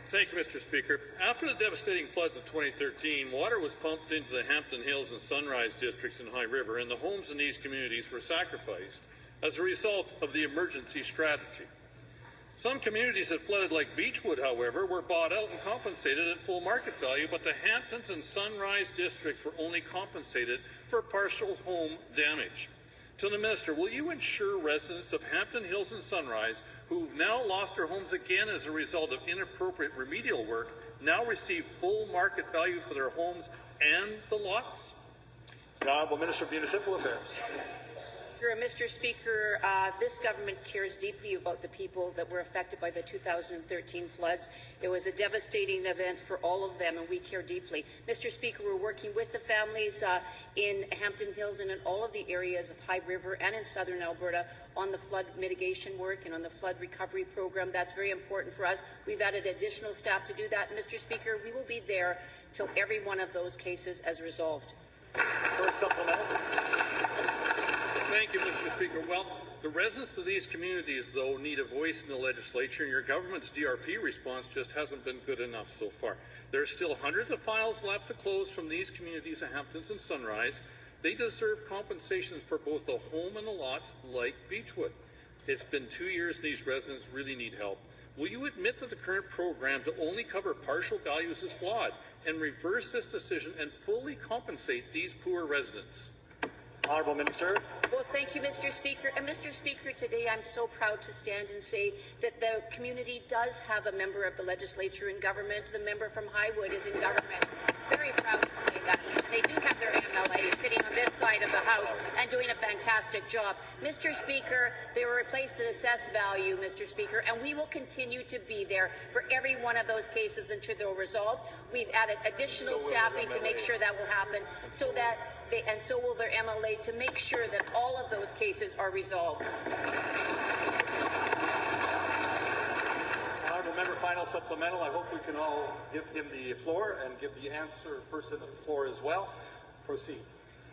Thank you, Mr. Speaker. After the devastating floods of 2013, water was pumped into the Hampton Hills and Sunrise districts in High River, and the homes in these communities were sacrificed as a result of the emergency strategy. Some communities that flooded like Beachwood, however, were bought out and compensated at full market value, but the Hamptons and Sunrise districts were only compensated for partial home damage. To the Minister, will you ensure residents of Hampton Hills and Sunrise, who've now lost their homes again as a result of inappropriate remedial work, now receive full market value for their homes and the lots? The Honourable Minister of Municipal Affairs. Mr. Speaker, this government cares deeply about the people that were affected by the 2013 floods. It was a devastating event for all of them, and we care deeply. Mr. Speaker, we're working with the families in Hampton Hills and in all of the areas of High River and in southern Alberta on the flood mitigation work and on the flood recovery program. That's very important for us. We've added additional staff to do that. Mr. Speaker, we will be there till every one of those cases is resolved. First supplemental. Thank you, Mr. Speaker. Well, the residents of these communities, though, need a voice in the legislature, and your government's DRP response just hasn't been good enough so far. There are still hundreds of files left to close from these communities at Hamptons and Sunrise. They deserve compensations for both the home and the lots, like Beachwood. It's been 2 years, and these residents really need help. Will you admit that the current program to only cover partial values is flawed, and reverse this decision and fully compensate these poor residents? Honourable Minister. Well, thank you, Mr. Speaker. And Mr. Speaker, today I'm so proud to stand and say that the community does have a member of the legislature in government. The member from Highwood is in government. Very proud to say that. And they do have their MLA sitting on this side of the House and doing a fantastic job. Mr. Speaker, they were replaced at assessed value, Mr. Speaker, and we will continue to be there for every one of those cases until they're resolved. We've added additional staffing to make sure that will happen, so will their MLA, to make sure that all of those cases are resolved. Honourable Member, final supplemental. I hope we can all give him the floor and give the answer person the floor as well. Proceed.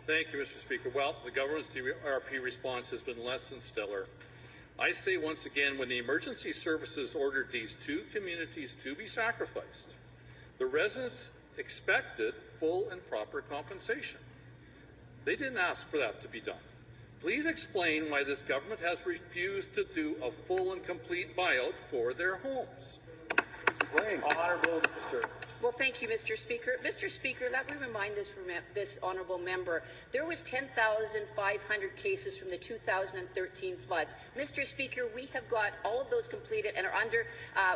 Thank you, Mr. Speaker. Well, the government's DRP response has been less than stellar. I say once again, when the emergency services ordered these two communities to be sacrificed, the residents expected full and proper compensation. They didn't ask for that to be done. Please explain why this government has refused to do a full and complete buyout for their homes. Honourable Minister. Well, thank you, Mr. Speaker. Mr. Speaker, let me remind this honourable member, there was 10,500 cases from the 2013 floods. Mr. Speaker, we have got all of those completed and are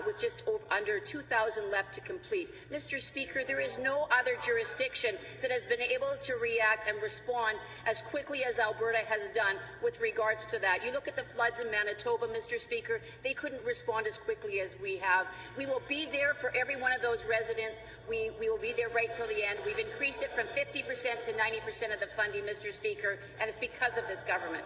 with just under 2,000 left to complete. Mr. Speaker, there is no other jurisdiction that has been able to react and respond as quickly as Alberta has done with regards to that. You look at the floods in Manitoba, Mr. Speaker, they couldn't respond as quickly as we have. We will be there for every one of those residents. We will be there right till the end. We've increased it from 50% to 90% of the funding, Mr. Speaker, and it's because of this government.